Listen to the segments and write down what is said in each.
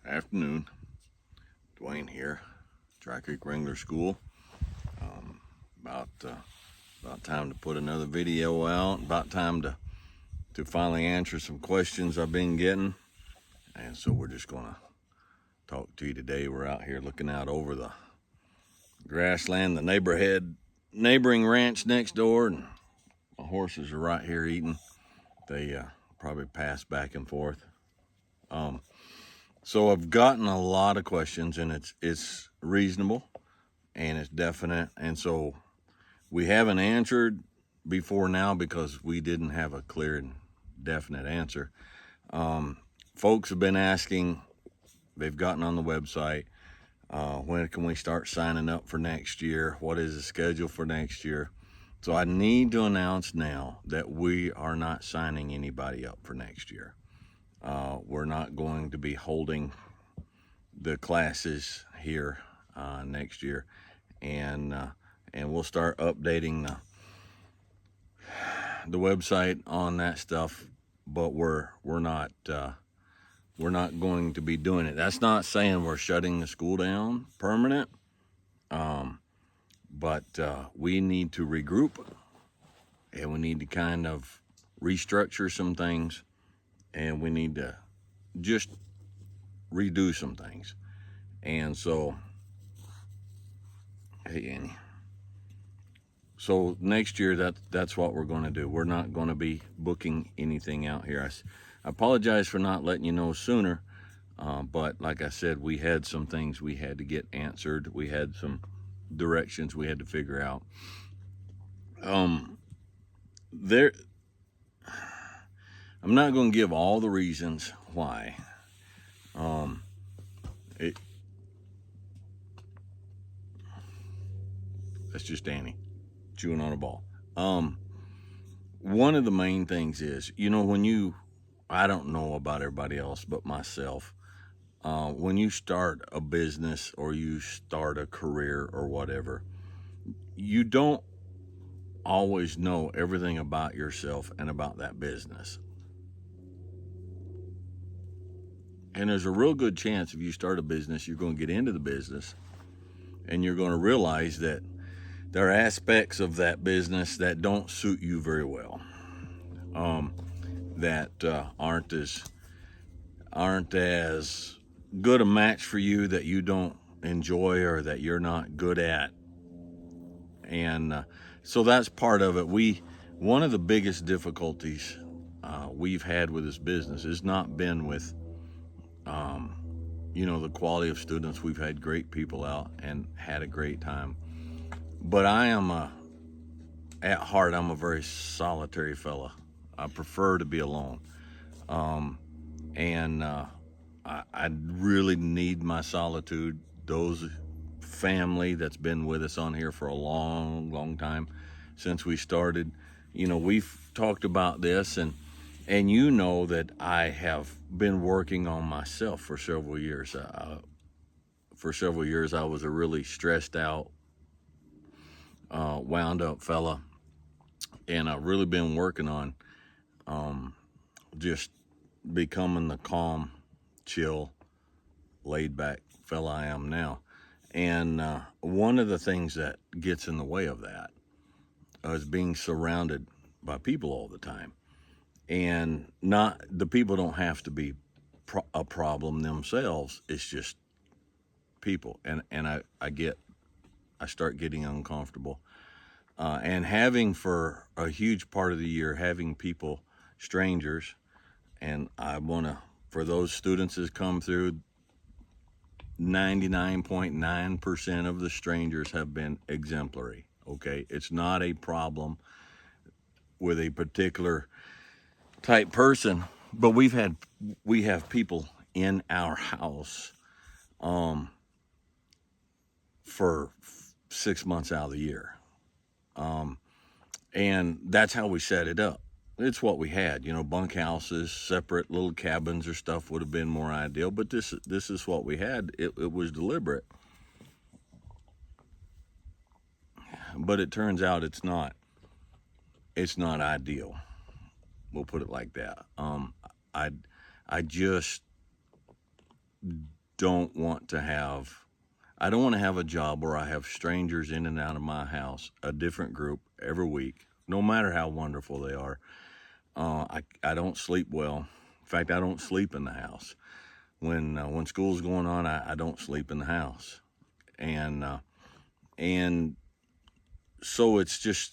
Afternoon. Dwayne here, Dry Creek Wrangler School. About time to put another video out. About time to finally answer some questions I've been getting. And so we're just gonna talk to you today. We're out here looking out over the grassland, the neighboring ranch next door, and my horses are right here eating. They probably pass back and forth. So I've gotten a lot of questions, and it's reasonable and it's definite. And so we haven't answered before now because we didn't have a clear and definite answer. Folks have been asking, they've gotten on the website, when can we start signing up for next year? What is the schedule for next year? So I need to announce now that we are not signing anybody up for next year. We're not going to be holding the classes here next year, and we'll start updating the website on that stuff. But we're not going to be doing it. That's not saying we're shutting the school down permanent, but we need to regroup, and we need to kind of restructure some things, and we need to just redo some things. And so, hey Annie, so next year that's what we're going to do. We're not going to be booking anything out here. I apologize for not letting you know sooner, but like I said, we had some things we had to get answered. We had some directions we had to figure out. I'm not going to give all the reasons why. That's just Annie chewing on a ball. One of the main things is, I don't know about everybody else but myself, when you start a business or you start a career or whatever, you don't always know everything about yourself and about that business. And there's a real good chance if you start a business, you're going to get into the business and you're going to realize that there are aspects of that business that don't suit you very well, that aren't as good a match for you, that you don't enjoy or that you're not good at. And so that's part of it. One of the biggest difficulties we've had with this business has not been with the quality of students. We've had great people out and had a great time, but at heart, I'm a very solitary fella. I prefer to be alone. And I really need my solitude. Those family that's been with us on here for a long, long time, since we started, we've talked about this, and that I have been working on myself for several years. For several years, I was a really stressed out, wound up fella, and I've really been working on just becoming the calm, chill, laid back fella I am now. And one of the things that gets in the way of that is being surrounded by people all the time. And the people don't have to be a problem themselves. It's just people. And I start getting uncomfortable. And having, for a huge part of the year, having people, strangers, and I want to, for those students that come through, 99.9% of the strangers have been exemplary. Okay, it's not a problem with a particular type person, but we have people in our house for 6 months out of the year, and that's how we set it up. It's what we had, bunk houses, separate little cabins or stuff would have been more ideal, but this is what we had. It was deliberate, but it turns out it's not ideal. We'll put it like that. I just don't want to have, I don't want to have a job where I have strangers in and out of my house, a different group every week, no matter how wonderful they are. I don't sleep well. In fact, I don't sleep in the house. When school's going on, I don't sleep in the house. And so it's just,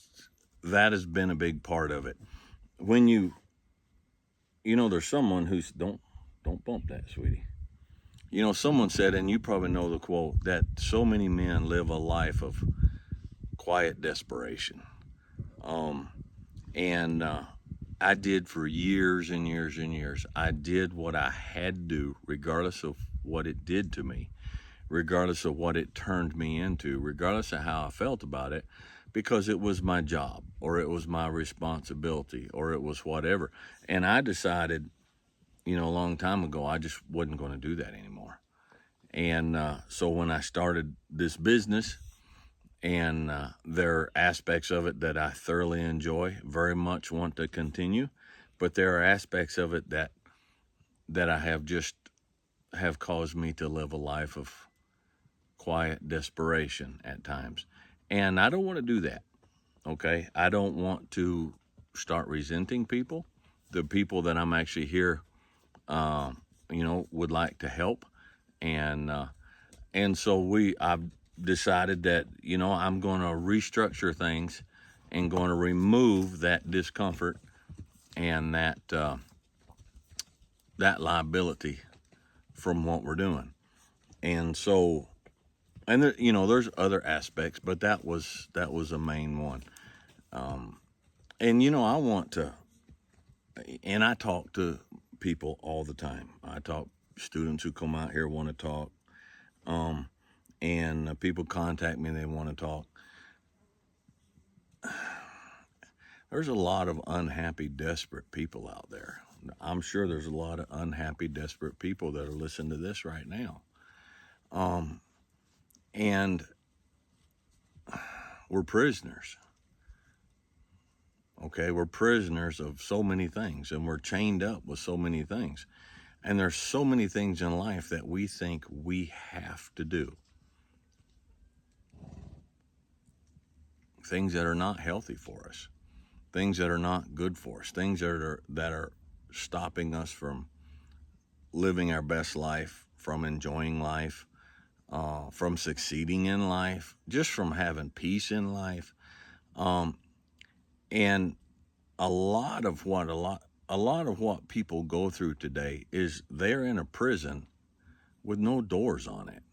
that has been a big part of it. When there's someone who's, don't bump that, sweetie. Someone said, and you probably know the quote, that so many men live a life of quiet desperation. And I did for years and years and years. I did what I had to do, regardless of what it did to me, regardless of what it turned me into, regardless of how I felt about it, because it was my job, or it was my responsibility, or it was whatever. And I decided, a long time ago, I just wasn't going to do that anymore. And so when I started this business, and there are aspects of it that I thoroughly enjoy, very much want to continue, but there are aspects of it that I have caused me to live a life of quiet desperation at times. And I don't want to do that, okay? I don't want to start resenting people, the people that I'm actually here, would like to help. And so I've decided that, I'm going to restructure things and going to remove that discomfort and that liability from what we're doing. And so, and there, there's other aspects, but that was a main one. And I want to, and I talk to people all the time. I talk students who come out here want to talk. And people contact me and they want to talk. There's a lot of unhappy, desperate people out there. I'm sure there's a lot of unhappy, desperate people that are listening to this right now. And we're prisoners. Okay, we're prisoners of so many things, and we're chained up with so many things. And there's so many things in life that we think we have to do. Things that are not healthy for us, things that are not good for us, things that are stopping us from living our best life, from enjoying life, from succeeding in life, just from having peace in life. And a lot of what people go through today is they're in a prison with no doors on it.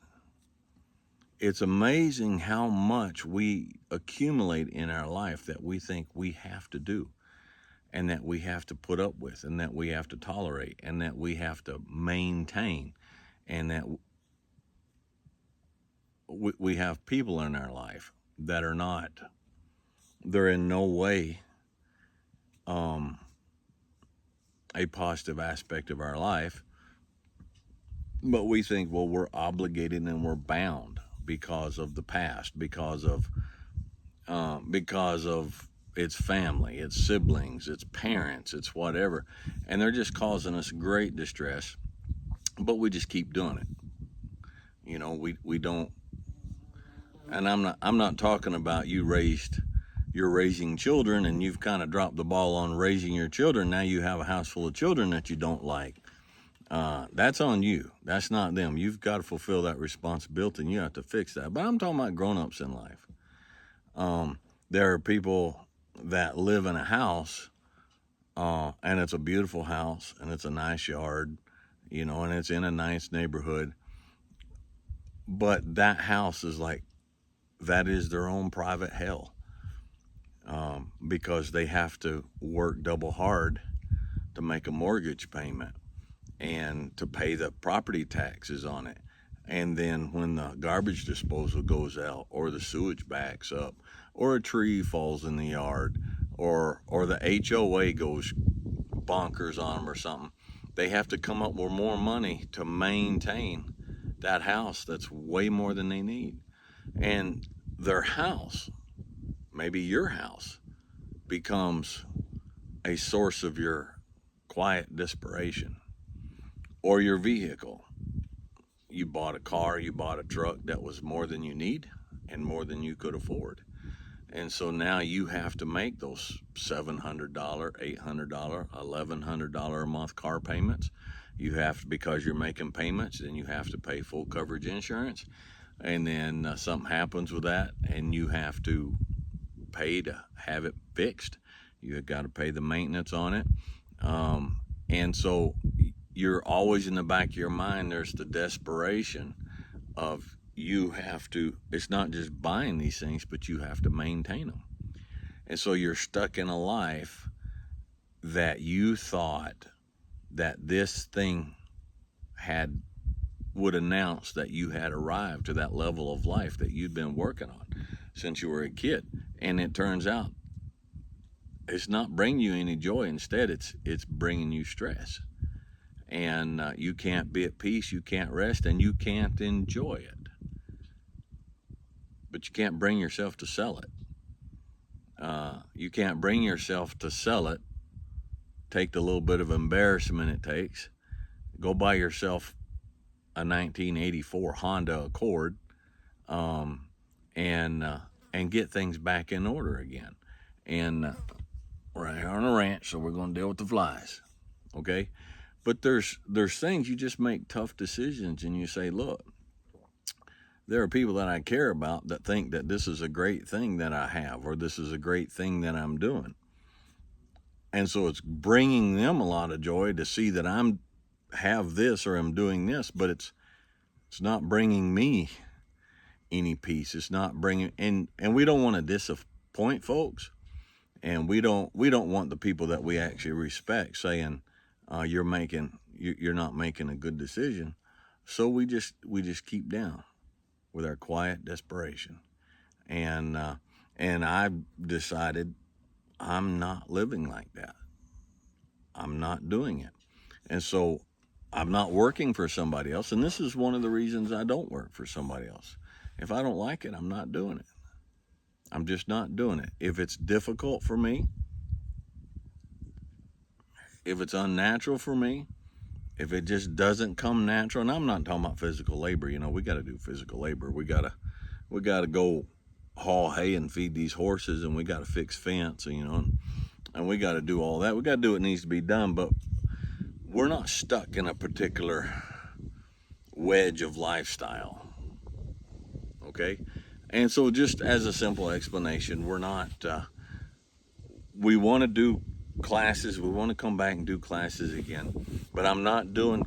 It's amazing how much we accumulate in our life that we think we have to do, and that we have to put up with, and that we have to tolerate, and that we have to maintain, and that we have people in our life that are not, they're in no way a positive aspect of our life, but we think, well, we're obligated and we're bound because of the past, because of its family, its siblings, its parents, its whatever, and they're just causing us great distress, but we just keep doing it. We don't, and I'm not talking about you're raising children and you've kind of dropped the ball on raising your children. Now you have a house full of children that you don't like. That's on you. That's not them. You've got to fulfill that responsibility and you have to fix that. But I'm talking about grown-ups in life. There are people that live in a house, and it's a beautiful house and it's a nice yard, and it's in a nice neighborhood. But that house is that is their own private hell, because they have to work double hard to make a mortgage payment and to pay the property taxes on it. And then when the garbage disposal goes out, or the sewage backs up, or a tree falls in the yard, or the HOA goes bonkers on them or something, they have to come up with more money to maintain that house that's way more than they need. And their house, maybe your house, becomes a source of your quiet desperation, or your vehicle. you bought a car, you bought a truck that was more than you need and more than you could afford. And so now you have to make those $700, $800, $1,100 a month car payments. You have to, because you're making payments, then you have to pay full coverage insurance. And then something happens with that, and you have to pay to have it fixed. You got to pay the maintenance on it. And so you're always in the back of your mind, there's the desperation of you have to, it's not just buying these things, but you have to maintain them. And so you're stuck in a life that you thought that this thing would announce that you had arrived to that level of life that you'd been working on since you were a kid. And it turns out it's not bringing you any joy. Instead, it's bringing you stress. And you can't be at peace, you can't rest, and you can't enjoy it. But you can't bring yourself to sell it. You can't bring yourself to sell it. Take the little bit of embarrassment it takes. Go buy yourself a 1984 Honda Accord, and get things back in order again. And we're here on a ranch, so we're going to deal with the flies, okay? But there's things you just make tough decisions, and you say, look, there are people that I care about that think that this is a great thing that I have, or this is a great thing that I'm doing. And so it's bringing them a lot of joy to see that I'm have this or I'm doing this, but it's not bringing me any peace. It's not bringing, and we don't want to disappoint folks, and we don't want the people that we actually respect saying you're not making a good decision. So we just keep down with our quiet desperation. And I've decided I'm not living like that. I'm not doing it. And so I'm not working for somebody else. And this is one of the reasons I don't work for somebody else. If I don't like it, I'm not doing it. I'm just not doing it. If it's difficult for me, if it's unnatural for me, if it just doesn't come natural, and I'm not talking about physical labor, we got to do physical labor. We got to go haul hay and feed these horses, and we got to fix fence, and we got to do all that. We got to do what needs to be done, but we're not stuck in a particular wedge of lifestyle, okay? And so just as a simple explanation, we're not, we want to do classes, we want to come back and do classes again, but I'm not doing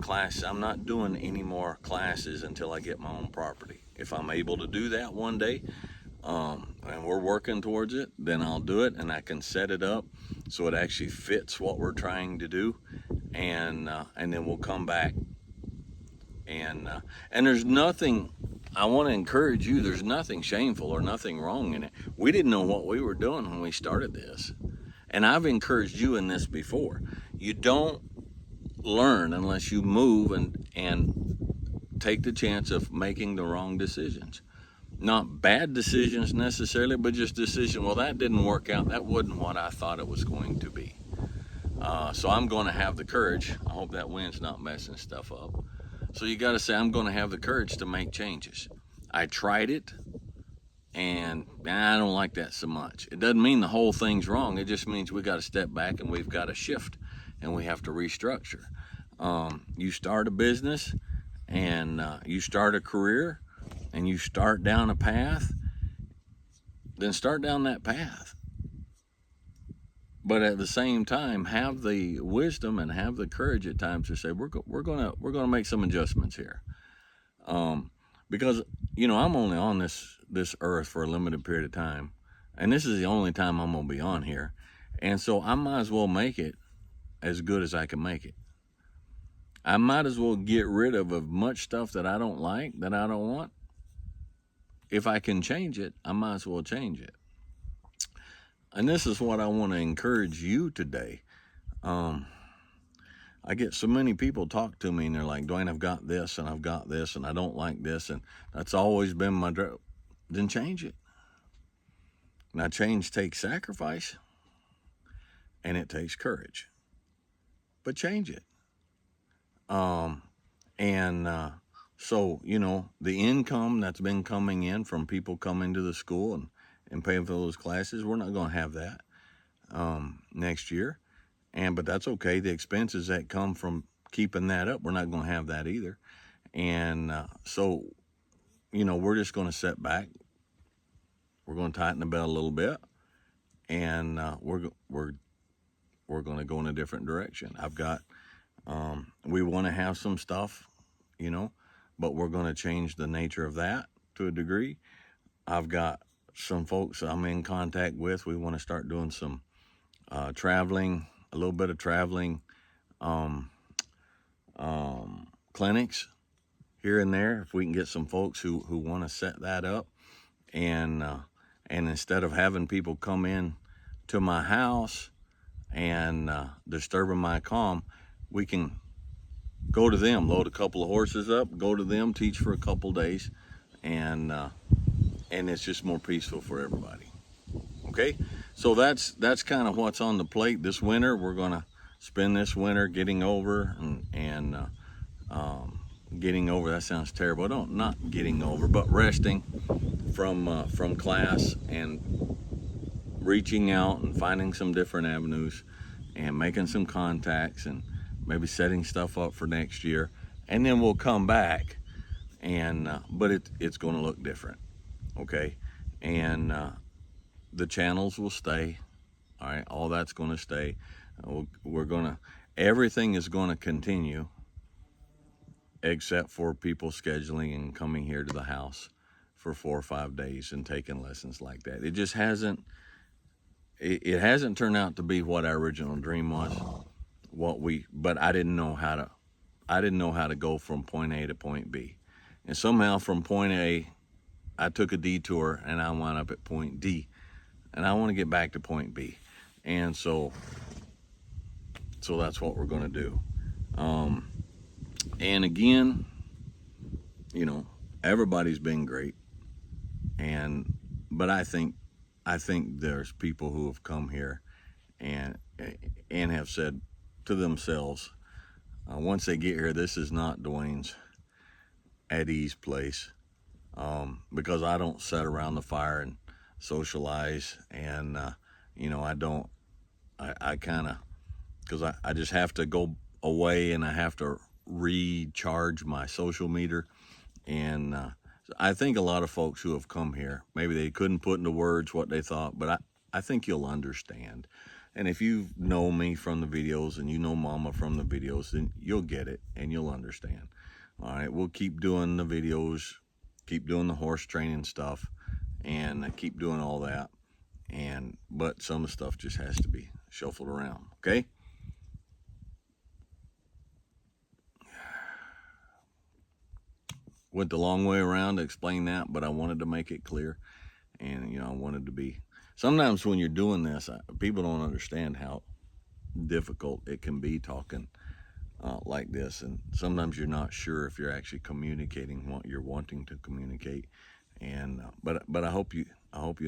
any more classes until I get my own property. If I'm able to do that one day, and we're working towards it, then I'll do it, and I can set it up so it actually fits what we're trying to do, and then we'll come back. And there's nothing, I want to encourage you, there's nothing shameful or nothing wrong in it. We didn't know what we were doing when we started this. And I've encouraged you in this before. You don't learn unless you move and take the chance of making the wrong decisions. Not bad decisions necessarily, but just decision, well, that didn't work out. That wasn't what I thought it was going to be. So I'm going to have the courage. I hope that wind's not messing stuff up. So you got to say, I'm going to have the courage to make changes. I tried it, and I don't like that so much. It doesn't mean the whole thing's wrong. It just means we got to step back and we've got to shift, and we have to restructure. You start a business, and you start a career, and you start down a path, then start down that path. But at the same time, have the wisdom and have the courage at times to say, we're gonna make some adjustments here, because I'm only on this earth for a limited period of time, and this is the only time I'm gonna be on here, and so I might as well make it as good as I can make it. I might as well get rid of much stuff that I don't like, that I don't want. If I can change it, I might as well change it. And this is what I want to encourage you today. I get so many people talk to me and they're like, Dwayne, I've got this and I've got this and I don't like this, and that's always been my dream. Then change it. Now, change takes sacrifice and it takes courage, but change it. So, you know, the income that's been coming in from people coming to the school and paying for those classes, we're not going to have that next year. But that's okay. The expenses that come from keeping that up, we're not going to have that either. So, you know, we're just going to sit back. We're going to tighten the belt a little bit, and we're going to go in a different direction. We want to have some stuff, you know, but we're going to change the nature of that to a degree. I've got some folks I'm in contact with. We want to start doing some traveling, a little bit of traveling clinics here and there. If we can get some folks who want to set that up, and instead of having people come in to my house and disturbing my calm, we can go to them, load a couple of horses up, go to them, teach for a couple days, and it's just more peaceful for everybody. Okay, so that's kind of what's on the plate this winter. We're gonna spend this winter getting over and getting over. That sounds terrible. Not getting over, but resting from class and reaching out and finding some different avenues and making some contacts and maybe setting stuff up for next year. And then we'll come back, but it's going to look different, okay? And the channels will stay, all right? All that's going to stay. Everything is going to continue except for people scheduling and coming here to the house for 4 or 5 days and taking lessons like that. It just hasn't turned out to be what our original dream was. But I didn't know how to go from point A to point B. And somehow from point A, I took a detour and I wound up at point D. And I want to get back to point B. And so that's what we're going to do. And again, you know, everybody's been great. But I think there's people who have come here and have said to themselves, once they get here, this is not Dwayne's at ease place, because I don't sit around the fire and socialize, and you know, I kind of, because I just have to go away and I have to recharge my social meter. And I think a lot of folks who have come here, maybe they couldn't put into words what they thought, but I think you'll understand. And if you know me from the videos and you know Mama from the videos, then you'll get it and you'll understand. All right, we'll keep doing the videos, keep doing the horse training stuff, and keep doing all that. But some of the stuff just has to be shuffled around, okay? Went the long way around to explain that, but I wanted to make it clear. And, you know, I wanted to be, sometimes when you're doing this, people don't understand how difficult it can be talking like this. And sometimes you're not sure if you're actually communicating what you're wanting to communicate. And, but I hope you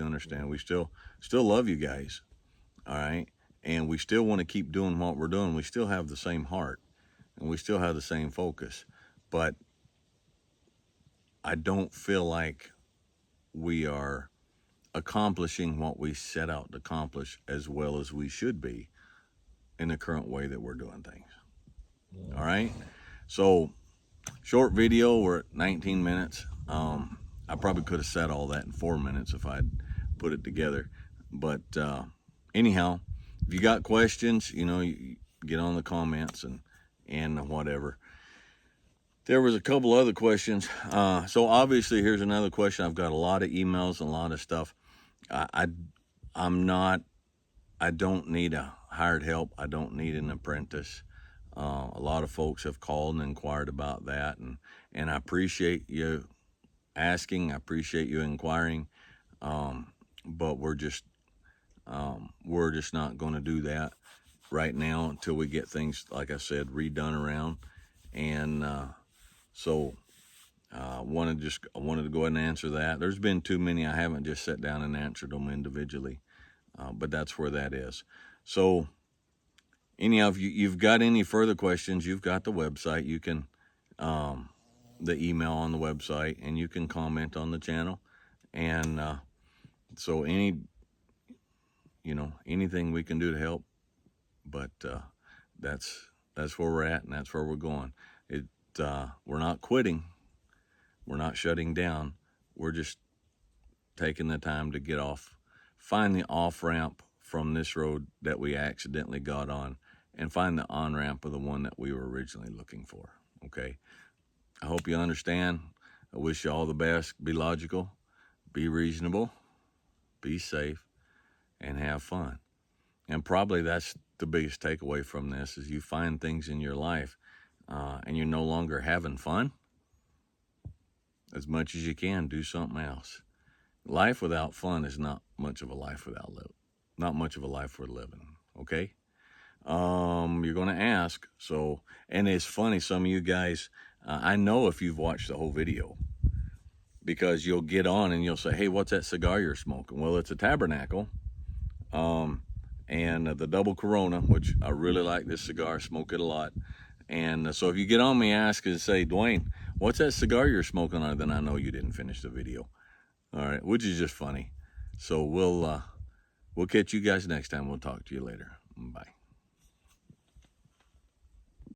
understand. We still love you guys. All right. And we still want to keep doing what we're doing. We still have the same heart and we still have the same focus, but I don't feel like we are accomplishing what we set out to accomplish as well as we should be in the current way that we're doing things. All right. So short video, we're at 19 minutes. I probably could have said all that in 4 minutes if I'd put it together. But anyhow, if you got questions, you know, you get on the comments and whatever. There was a couple other questions. So obviously, here's another question. I've got a lot of emails and a lot of stuff. I don't need a hired help. I don't need an apprentice. A lot of folks have called and inquired about that, and I appreciate you asking. I appreciate you inquiring. But we're just not going to do that right now until we get things, like I said, redone around. And so I wanted to go ahead and answer that. There's been too many. I haven't just sat down and answered them individually, but that's where that is. So anyhow, if you've got any further questions, you've got the website. You can the email on the website, and you can comment on the channel. And so anything we can do to help, but that's where we're at, and that's where we're going. We're not quitting, we're not shutting down, we're just taking the time to get off, find the off ramp from this road that we accidentally got on, and find the on ramp of the one that we were originally looking for. Okay, I hope you understand. I wish you all the best. Be logical, be reasonable, be safe, and have fun. And probably that's the biggest takeaway from this, is you find things in your life and you're no longer having fun. As much as you can, do something else. Life without fun is not much of a life not much of a life worth living. Okay. You're going to ask. So, and it's funny, some of you guys, I know if you've watched the whole video, because you'll get on and you'll say, hey, what's that cigar you're smoking? Well, it's a Tabernacle. And the double Corona, which I really like this cigar, smoke it a lot. And so if you get on me, ask and say, Dwayne, what's that cigar you're smoking on? Then I know you didn't finish the video. All right, which is just funny. So we'll catch you guys next time. We'll talk to you later. Bye.